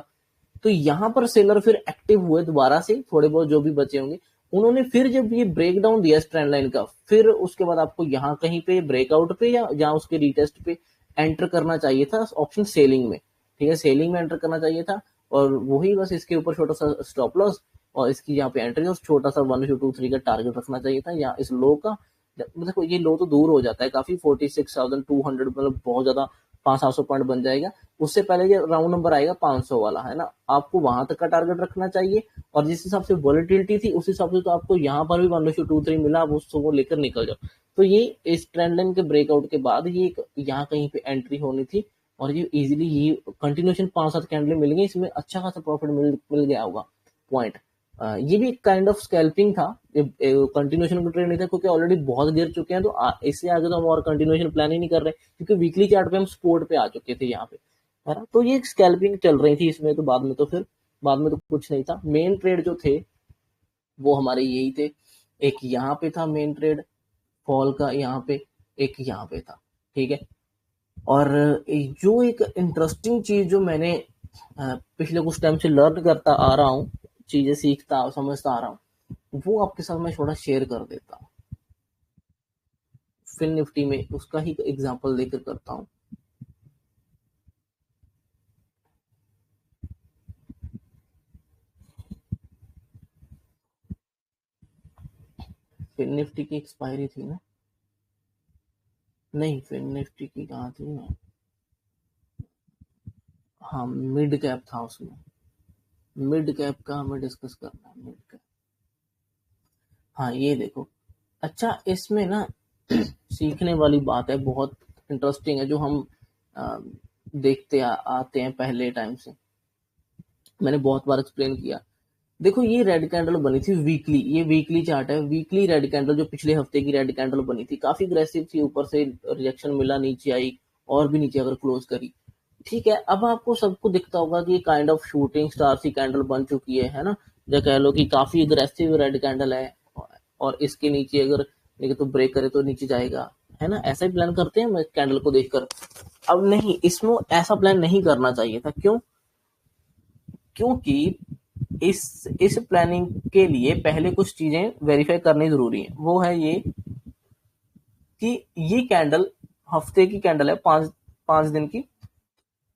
तो यहाँ पर सेलर फिर एक्टिव हुए दोबारा से, थोड़े बहुत जो भी बचे होंगे, उन्होंने फिर जब ये ब्रेक डाउन दिया इस ट्रेंड लाइन का, फिर उसके बाद आपको यहाँ कहीं पे ब्रेकआउट पे या जहाँ उसके रिटेस्ट पे एंटर करना चाहिए था ऑप्शन सेलिंग में। ठीक है, सेलिंग में एंटर करना चाहिए था, और वही बस इसके ऊपर छोटा सा स्टॉप लॉस, और इसकी यहाँ पे एंट्री, और छोटा सा 1-2-3 का टारगेट रखना चाहिए था, या इस लो का। देखो ये लो तो दूर हो जाता है काफी, 46,200, मतलब बहुत ज्यादा, 500-700 पॉइंट बन जाएगा। उससे पहले ये राउंड नंबर आएगा 500 वाला, है ना, आपको वहां तक का टारगेट रखना चाहिए। और जिस हिसाब से वॉलेटिलिटी थी उस हिसाब से तो आपको यहाँ पर भी 1-2-3 मिला, आप उसको लेकर निकल जाओ। तो ये इस ट्रेंड लाइन के ब्रेकआउट के बाद ये यहाँ कहीं पे एंट्री होनी थी, और ये इजीली ये कंटिन्यूशन 5-7 कैंडल मिल गई, इसमें अच्छा खासा प्रॉफिट मिल गया होगा पॉइंट। ये भी काइंड ऑफ स्कैल्पिंग था, कंटिन्यूशन का ट्रेड नहीं था, क्योंकि ऑलरेडी बहुत गिर चुके हैं, तो इससे आगे तो हम और कंटिन्यूशन प्लान ही नहीं कर रहे, क्योंकि वीकली चार्ट पे हम सपोर्ट पे आ चुके थे यहाँ पे, है ना। तो ये स्कैल्पिंग चल रही थी इसमें, तो बाद में तो कुछ नहीं था। मेन ट्रेड जो थे वो हमारे यही थे, एक यहाँ पे था मेन ट्रेड फॉल का, यहाँ पे एक यहाँ पे था। ठीक है, और जो एक इंटरेस्टिंग चीज जो मैंने पिछले कुछ टाइम से लर्न करता आ रहा हूँ, चीजें सीखता समझता आ रहा हूँ, वो आपके साथ मैं थोड़ा शेयर कर देता हूँ। फिन निफ्टी में उसका ही एग्जांपल देकर करता हूँ। फिन निफ्टी की एक्सपायरी थी ना, नहीं फिन निफ्टी की कहाँ थी ना, हाँ मिड कैप था उसमें, मिड कैप का हमें डिस्कस करना है, मिड कैप। हाँ ये देखो, अच्छा इसमें ना सीखने वाली बात है, बहुत इंटरेस्टिंग है, जो हम आ, देखते आते हैं पहले टाइम से, मैंने बहुत बार एक्सप्लेन किया। देखो ये रेड कैंडल बनी थी वीकली, ये वीकली चार्ट है, वीकली रेड कैंडल जो पिछले हफ्ते की रेड कैंडल बनी थी, काफी अग्रेसिव थी, ऊपर से रिएक्शन मिला, नीचे आई, और भी नीचे अगर क्लोज करी। ठीक है, अब आपको सबको दिखता होगा कि काइंड ऑफ शूटिंग स्टार सी कैंडल बन चुकी है ना, या कह लो कि काफी अग्रेसिव रेड कैंडल है, और इसके नीचे अगर लेकिन तो ब्रेक करे तो नीचे जाएगा, है ना, ऐसा ही प्लान करते हैं मैं कैंडल को देखकर। अब नहीं, इसमें ऐसा प्लान नहीं करना चाहिए था, क्यों, क्योंकि इस प्लानिंग के लिए पहले कुछ चीजें वेरीफाई करनी जरूरी है, वो है ये कि ये कैंडल हफ्ते की कैंडल है, 5 दिन की,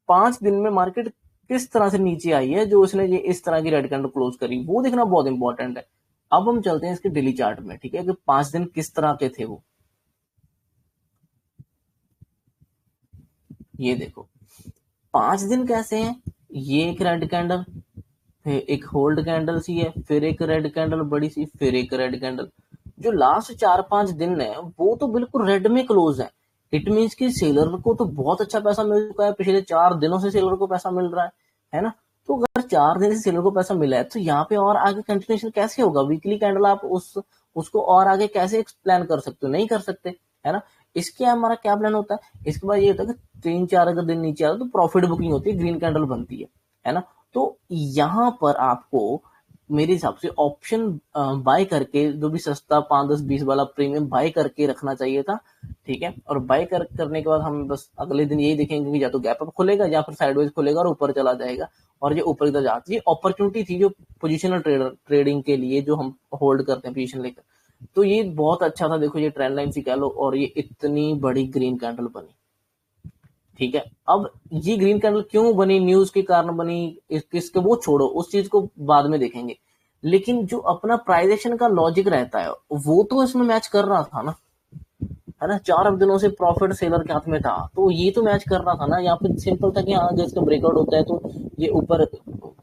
5 दिन में मार्केट किस तरह से नीचे आई है जो उसने ये इस तरह की रेड कैंडल क्लोज करी, वो देखना बहुत इंपॉर्टेंट है। अब हम चलते हैं इसके डेली चार्ट में, ठीक है, कि 5 दिन किस तरह के थे वो। ये देखो 5 दिन कैसे हैं, ये एक रेड कैंडल, फिर एक होल्ड कैंडल सी है, फिर एक रेड कैंडल बड़ी सी, फिर एक रेड कैंडल। जो लास्ट 4-5 दिन है वो तो बिल्कुल रेड में क्लोज है। इट मीन्स कि सेलर को तो बहुत अच्छा पैसा मिल चुका है, पिछले 4 दिनों से सेलर को पैसा मिल रहा है ना। तो अगर 4 दिन से सेलर को पैसा मिला है तो यहाँ पे और आगे कंटिन्यूशन कैसे होगा? वीकली कैंडल आप उसको और आगे कैसे प्लान कर सकते हो? नहीं कर सकते, है ना। इसके हमारा क्या प्लान होता है, इसके बाद ये होता है कि 3-4 अगर दिन नीचे आता तो प्रॉफिट बुकिंग होती है, ग्रीन कैंडल बनती है ना। तो यहाँ पर आपको मेरे हिसाब से ऑप्शन बाय करके, जो भी सस्ता 5-10-20 वाला प्रीमियम बाय करके रखना चाहिए था, ठीक है। और बाय करने के बाद हम बस अगले दिन यही देखेंगे कि या तो गैप अप खुलेगा या फिर साइडवेज खुलेगा और ऊपर चला जाएगा, और ये ऊपर की तरफ जाती है। अपॉर्चुनिटी थी जो पोजिशनल ट्रेडिंग के लिए जो हम होल्ड करते हैं पोजिशन लेकर, तो ये बहुत अच्छा था। देखो ये ट्रेंड लाइन सी कह लो, और ये इतनी बड़ी ग्रीन कैंडल बनी, ठीक है। अब ये ग्रीन कैंडल क्यों बनी, न्यूज के कारण बनी, किसके, वो छोड़ो, उस चीज को बाद में देखेंगे। लेकिन जो अपना प्राइजेशन का लॉजिक रहता है वो तो इसमें मैच कर रहा था ना, है ना। 4 दिनों से प्रॉफिट सेलर के हाथ में था, तो ये तो मैच कर रहा था ना। यहाँ पे सिंपल था कि हाँ अगर इसका ब्रेकआउट होता है तो ये ऊपर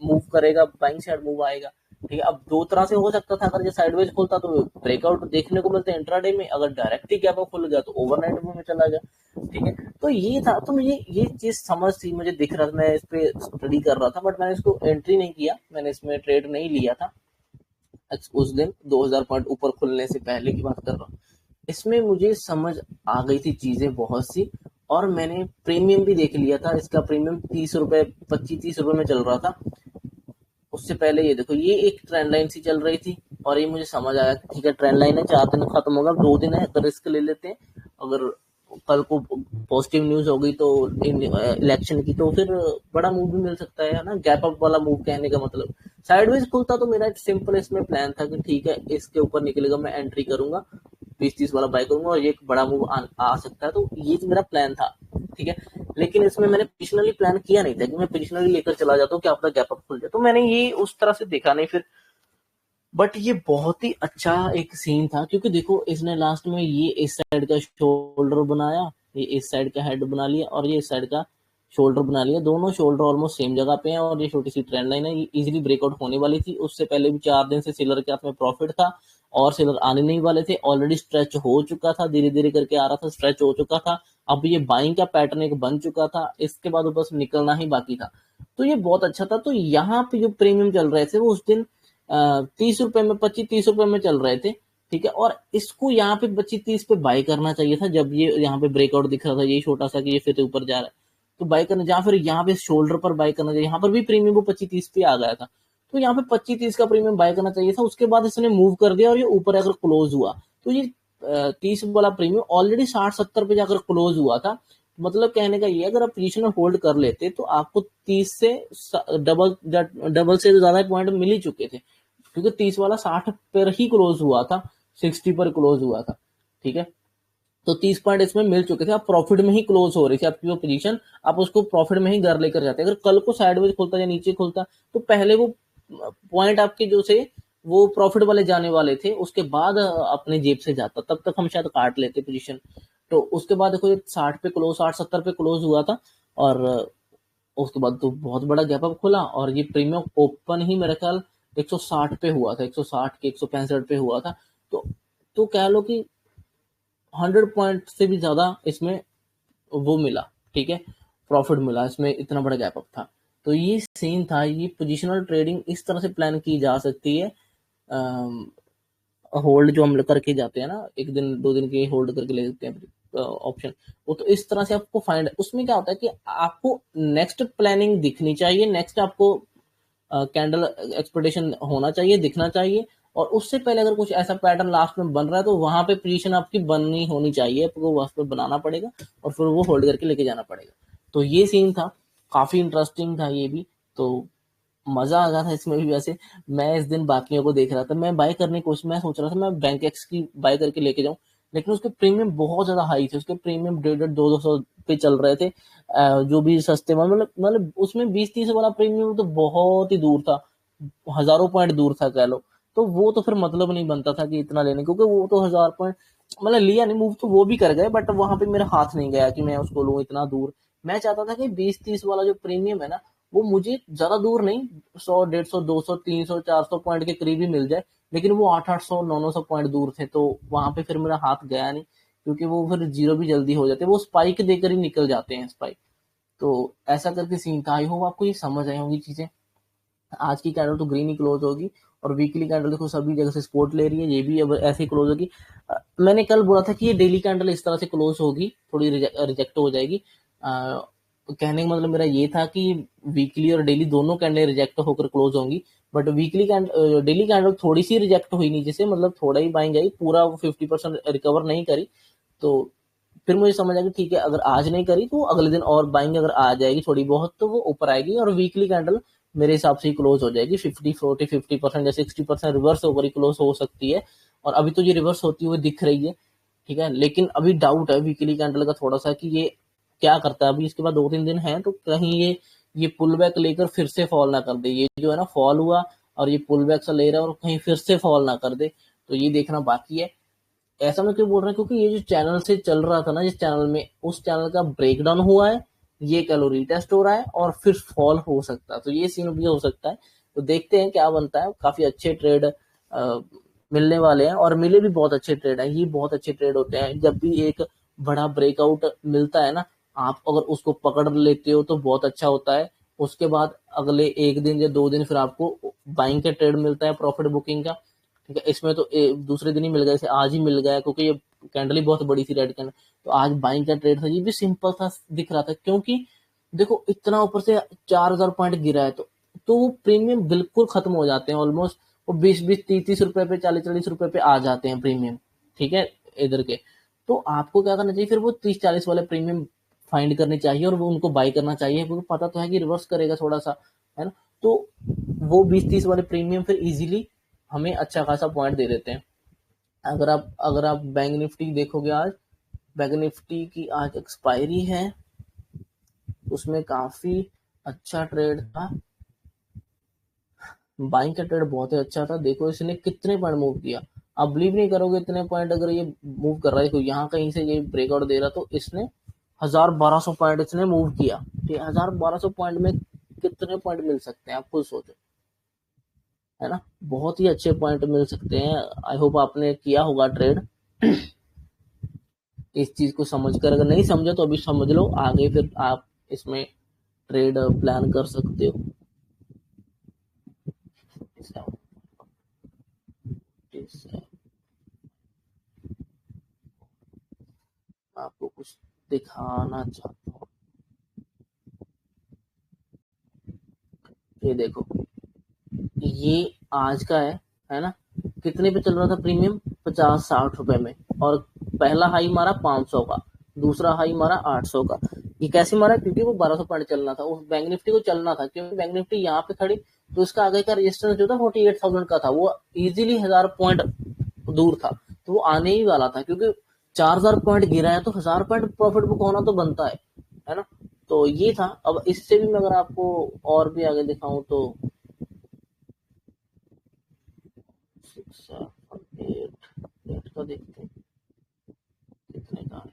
मूव करेगा, बाइंग साइड मूव आएगा, ठीक है। अब दो तरह से हो सकता था, अगर ये साइडवेज खुलता तो ब्रेकआउट देखने को मिलता है इंट्राडे में, अगर डायरेक्ट ही गैप खुल गया तो ओवरनाइट में चला गया, ठीक है। तो ये था, तो मुझे ये चीज समझ थी, मुझे दिख रहा था, मैं इस पे स्टडी कर रहा था, बट मैंने इसको एंट्री नहीं किया, मैंने इसमें ट्रेड नहीं लिया था उस दिन। 2000 पॉइंट ऊपर खुलने से पहले की बात कर रहा हूँ। इसमें मुझे समझ आ गई थी चीजें बहुत सी, और मैंने प्रीमियम भी देख लिया था। इसका प्रीमियम 30 रुपए, 25-30 रुपए में चल रहा था। उससे पहले ये देखो, ये एक ट्रेंड लाइन सी चल रही थी, और ये मुझे समझ आया कि ठीक है ट्रेंड लाइन है, 4 दिन खत्म होगा, 2 दिन है तो रिस्क ले लेते हैं। अगर कल को पॉजिटिव न्यूज हो गई तो इलेक्शन की, तो फिर बड़ा मूव भी मिल सकता है ना। गैप अप वाला मूव कहने का मतलब, साइडवेज खुलता तो मेरा एक सिंपल इसमें प्लान था कि ठीक है इसके ऊपर निकलेगा, मैं एंट्री करूंगा, 20-30 वाला बाय करूंगा, और ये एक बड़ा मूव आ सकता है, तो ये तो मेरा प्लान था, ठीक है। लेकिन इसमें मैंने पोजिशनली प्लान किया नहीं था कि मैं पोजिशनली लेकर चला जाता हूँ कि आपका गैप अप खुल जाए, तो मैंने ये उस तरह से देखा नहीं फिर। बट ये बहुत ही अच्छा एक सीन था, क्योंकि देखो इसने लास्ट में ये इस साइड का शोल्डर बनाया, ये इस साइड का हेड बना लिया, और ये इस साइड का शोल्डर बना लिया। दोनों शोल्डर ऑलमोस्ट सेम जगह पे हैं, और ये छोटी सी ट्रेंड लाइन है, ये इजीली ब्रेकआउट होने वाली थी। उससे पहले भी 4 दिन से सेलर के हाथ में प्रॉफिट था, और सेलर आने नहीं वाले थे, ऑलरेडी स्ट्रेच हो चुका था, धीरे धीरे करके आ रहा था, स्ट्रेच हो चुका था। अब ये बाइंग का पैटर्न एक बन चुका था, इसके बाद बस निकलना ही बाकी था। तो ये बहुत अच्छा था। तो यहाँ पे जो प्रीमियम चल रहे थे वो उस दिन 30 रुपए में, 25-30 रुपए में चल रहे थे, ठीक है। और इसको यहाँ पे 25-30 पे बाय करना चाहिए था, जब ये यहाँ पे ब्रेकआउट दिख रहा था, ये छोटा सा कि ये फिर ऊपर जा रहा है, तो बाय करना, जहाँ फिर यहाँ पे शोल्डर पर बाय करना चाहिए। यहाँ पर भी प्रीमियम वो 25-30 पे आ गया था, तो यहाँ पे 25-30 का प्रीमियम बाय करना चाहिए था। उसके बाद इसने मूव कर दिया, और ये ऊपर अगर क्लोज हुआ तो ये 30 वाला प्रीमियम ऑलरेडी 60-70 पे जाकर क्लोज हुआ था। मतलब कहने का ये, अगर आप पोजीशन में होल्ड कर लेते तो आपको 30 से डबल डबल से ज्यादा पॉइंट मिल ही चुके थे, क्योंकि 30 वाला 60 पर ही क्लोज हुआ था, 60 पर क्लोज हुआ था, ठीक है। तो 30 पॉइंट इसमें मिल चुके थे, आप प्रॉफिट में ही क्लोज हो रही थी आपकी वो पोजीशन, आप उसको प्रॉफिट में ही घर लेकर जाते। अगर कल को साइडवेज खुलता या नीचे खुलता तो पहले वो पॉइंट आपके जो थे वो प्रॉफिट वाले जाने वाले थे, उसके बाद अपने जेब से जाता, तब तक हम शायद काट लेते पोजीशन। तो उसके बाद देखो ये 60 पे क्लोज, 60-70 पे क्लोज हुआ था, और उसके बाद तो बहुत बड़ा गैप अप खुला, और ये प्रीमियम ओपन ही मेरे ख्याल 160 पे हुआ था, 160 के 165 पे हुआ था। तो कह लो कि 100 पॉइंट से भी ज्यादा इसमें वो मिला, ठीक है, प्रॉफिट मिला, इसमें इतना बड़ा गैप अप था। तो ये सीन था। ये पोजिशनल ट्रेडिंग इस तरह से प्लान की जा सकती है, होल्ड जो हम करके जाते हैं ना, 1 दिन 2 दिन के होल्ड करके ले लेते हैं ऑप्शन, वो तो इस तरह से आपको फाइंड, उसमें क्या होता है कि आपको नेक्स्ट प्लानिंग दिखनी चाहिए, नेक्स्ट आपको कैंडल एक्सपेक्टेशन होना चाहिए, दिखना चाहिए, और उससे पहले अगर कुछ ऐसा पैटर्न लास्ट में बन रहा है तो वहां पे पोजीशन आपकी बननी होनी चाहिए, आपको वहां पे बनाना पड़ेगा, और फिर वो होल्ड करके लेके जाना पड़ेगा। तो ये सीन था, काफी इंटरेस्टिंग था ये भी। तो मजा आ गया था इसमें भी। वैसे मैं इस दिन बाकियों को देख रहा था, मैं बाय करने की कोशिश, मैं सोच रहा था मैं बैंक एक्स की बाय करके लेके जाऊं, लेकिन उसके प्रीमियम बहुत ज्यादा हाई थे, उसके प्रीमियम 150-200 पे चल रहे थे। जो भी सस्ते मतलब उसमें 20-30 वाला प्रीमियम तो बहुत ही दूर था, हजारों पॉइंट दूर था कह लो। तो वो तो फिर मतलब नहीं बनता था कि इतना लेने, क्योंकि वो तो 1000 पॉइंट मतलब लिया नहीं, मूव तो वो भी कर गए, बट वहां पे मेरा हाथ नहीं गया कि मैं उसको लूं इतना दूर। मैं चाहता था कि 20-30 वाला जो प्रीमियम है ना, वो मुझे ज्यादा दूर नहीं, 100, 150, 200, 300, 400 पॉइंट के करीब ही मिल जाए, लेकिन वो 800, 900 पॉइंट दूर थे, तो वहां पे फिर मेरा हाथ गया नहीं, क्योंकि वो फिर जीरो भी जल्दी हो जाते, वो स्पाइक देकर ही निकल जाते हैं स्पाइक। तो ऐसा करके सीन था। आई होप आपको ये समझ आई होंगी चीजें। आज की कैंडल तो ग्रीन ही क्लोज होगी, और वीकली कैंडल देखो सभी जगह से सपोर्ट ले रही है, ये भी अब ऐसे ही क्लोज होगी। मैंने कल बोला था कि ये डेली कैंडल इस तरह से क्लोज होगी, थोड़ी रिजेक्ट हो जाएगी। कहने का मतलब मेरा ये था कि वीकली और डेली दोनों कैंडल रिजेक्ट होकर क्लोज होंगी, but weekly candle daily candle थोड़ी सी रिजेक्ट हुई नीचे से, मतलब थोड़ा ही बाइंग आई, पूरा 50% रिकवर नहीं करी। तो फिर मुझे समझ आया कि ठीक है, अगर आज नहीं करी तो अगले दिन और बाइंग अगर आ जाएगी थोड़ी बहुत तो वो ऊपर आएगी, और वीकली कैंडल मेरे हिसाब से ही क्लोज हो जाएगी 50-40-50% या 60% रिवर्स होकर ही क्लोज हो सकती है। और अभी तो ये रिवर्स होती हुई दिख रही है, ठीक है, लेकिन अभी डाउट है वीकली कैंडल का थोड़ा सा कि ये क्या करता है। अभी इसके बाद 2-3 दिन है, तो कहीं ये पुल बैक लेकर फिर से फॉल ना कर दे, ये जो है ना फॉल हुआ और ये पुल बैक सा ले रहा है और कहीं फिर से फॉल ना कर दे, तो ये देखना बाकी है। ऐसा मैं क्यों बोल रहा हूँ, क्योंकि ये जो चैनल से चल रहा था ना, जिस चैनल में, उस चैनल का ब्रेकडाउन हुआ है, ये कैलोरी टेस्ट हो रहा है और फिर फॉल हो सकता है, तो ये सीन भी हो सकता है। तो देखते हैं क्या बनता है। काफी अच्छे ट्रेड मिलने वाले हैं, और मिले भी बहुत अच्छे ट्रेड हैं, ये बहुत अच्छे ट्रेड होते हैं जब भी एक बड़ा ब्रेकआउट मिलता है ना, आप अगर उसको पकड़ लेते हो तो बहुत अच्छा होता है। उसके बाद अगले 1 दिन या 2 दिन फिर आपको बाइंग का ट्रेड मिलता है, प्रॉफिट बुकिंग का, ठीक है। इसमें तो दूसरे दिन ही मिल गया, जैसे आज ही मिल गया, क्योंकि ये कैंडल ही बहुत बड़ी थी, रेड कैंडल, तो आज बाइंग का ट्रेड था, ये भी सिंपल था, दिख रहा था, क्योंकि देखो इतना ऊपर से 4000 पॉइंट गिरा है, तो वो प्रीमियम बिल्कुल खत्म हो जाते हैं ऑलमोस्ट। वो 20-20, 30-30 रुपए पे, 40-40 रुपए पे आ जाते हैं प्रीमियम, ठीक है, इधर के। तो आपको क्या करना चाहिए, फिर वो 30-40 वाले प्रीमियम फाइंड करने चाहिए और वो उनको बाई करना चाहिए, क्योंकि पता तो है कि रिवर्स करेगा थोड़ा सा, है ना। तो वो 20-30 वाले प्रीमियम फिर इजीली हमें अच्छा खासा पॉइंट दे देते हैं। अगर आप बैंक निफ्टी देखोगे आज, बैंक निफ्टी की आज एक्सपायरी है, उसमें काफी अच्छा ट्रेड था, बाइंग का ट्रेड बहुत ही अच्छा था। देखो इसने कितने पॉइंट मूव किया, आप बिलीव नहीं करोगे, इतने पॉइंट अगर ये मूव कर रहा है, देखो यहाँ कहीं से ये ब्रेकआउट दे रहा, तो इसने 1000-1200 पॉइंट इसने मूव किया, ठीक है। 1000-1200 पॉइंट में कितने पॉइंट मिल सकते हैं, आप खुद सोचो, है ना, बहुत ही अच्छे पॉइंट मिल सकते हैं। आई होप आपने किया होगा ट्रेड, इस चीज को समझ कर। अगर नहीं समझे तो अभी समझ लो, आगे फिर आप इसमें ट्रेड प्लान कर सकते हो। आपको कुछ दिखाना चाहता हूँ, ये देखो, ये आज का है ना, कितने पे चल रहा था प्रीमियम, 50-60 रुपए में, और पहला हाई मारा 500 का, दूसरा हाई मारा 800 का। ये कैसे मारा, क्योंकि वो 1200 पॉइंट चलना था, उस बैंक निफ्टी को चलना था, क्योंकि बैंक निफ्टी यहाँ पे खड़ी, तो इसका आगे का रेजिस्टेंस जो था 48,000 का था, वो इजीली 1000 पॉइंट दूर था, तो वो आने ही वाला था, क्योंकि 4000 पॉइंट गिरा है, तो 1000 पॉइंट प्रॉफिट बुक होना तो बनता है ना। तो ये था। अब इससे भी मैं अगर आपको और भी आगे दिखाऊं तो 6, 7, 8 का देखते हैं कितने का है,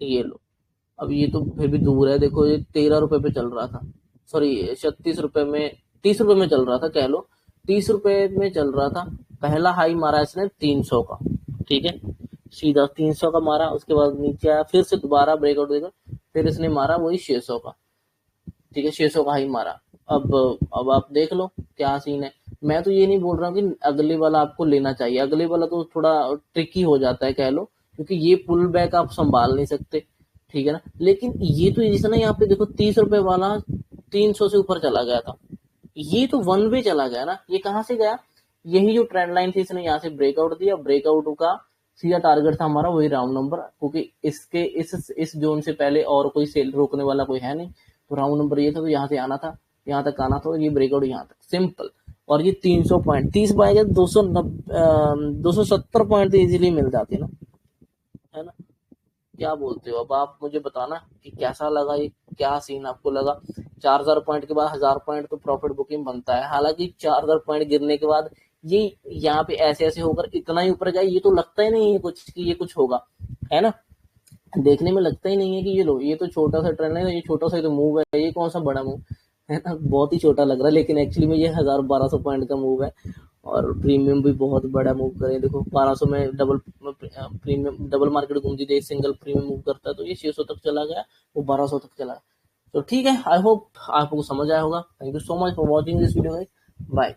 ये लो। अब ये तो फिर भी दूर है, देखो ये 13 रुपए पे चल रहा था, सॉरी 36 रुपए में, 30 रुपए में चल रहा था कह लो, 30 रुपए में चल रहा था। पहला हाई मारा इसने 300 का, ठीक है, सीधा 300 का मारा, उसके बाद नीचे आया, फिर से दोबारा ब्रेकआउट देकर फिर इसने मारा वही 600 का, ठीक है, 600 का ही मारा। अब अब आप देख लो क्या सीन है। मैं तो ये नहीं बोल रहा हूँ कि अगले वाला आपको लेना चाहिए, अगले वाला तो थोड़ा ट्रिकी हो जाता है कह लो, क्योंकि ये पुल बैक आप संभाल नहीं सकते, ठीक है ना। लेकिन ये तो जैसे ना, यहाँ पे देखो 30 रुपए वाला 300 से ऊपर चला गया था, ये तो वन वे चला गया ना, ये कहाँ से गया, यही जो ट्रेंड लाइन थी इसने यहाँ से ब्रेकआउट दिया, ब्रेकआउट का सीधा टारगेट था हमारा वही राउंड नंबर, क्योंकि इसके इस जोन से पहले और कोई सेल रोकने वाला कोई है नहीं, तो राउंड नंबर ये था, तो यहाँ से आना था, यहाँ तक आना था, ये ब्रेकआउट यहाँ तक, सिंपल। और ये 300 पॉइंट 30 पाएंगे, 270 पॉइंट तो इजीली मिल जाते ना, है ना। क्या बोलते हो, अब आप मुझे बताना कि कैसा लगा ये, क्या सीन आपको लगा। 4000 पॉइंट के बाद 1000 पॉइंट तो प्रॉफिट बुकिंग बनता है, हालांकि 4000 पॉइंट गिरने के बाद ये यहाँ पे ऐसे ऐसे होकर इतना ही ऊपर जाए, ये तो लगता ही नहीं है कुछ कि ये कुछ होगा, है ना। देखने में लगता ही नहीं है कि ये लो, ये तो छोटा सा ट्रेंड है, ये छोटा सा तो मूव है, ये कौन सा बड़ा मूव है ना, बहुत ही छोटा लग रहा है, लेकिन एक्चुअली में ये 1000-1200 पॉइंट का मूव है। और प्रीमियम भी बहुत बड़ा मूव करे, देखो 1200 में डबल प्रीमियम, डबल मार्केट घूमती थी, सिंगल प्रीमियम मूव करता है, तो ये 600 तक चला गया, वो 1200 तक चला गया। तो ठीक है, आई होप आपको समझ आया होगा। Thank you so much for watching this video, bye.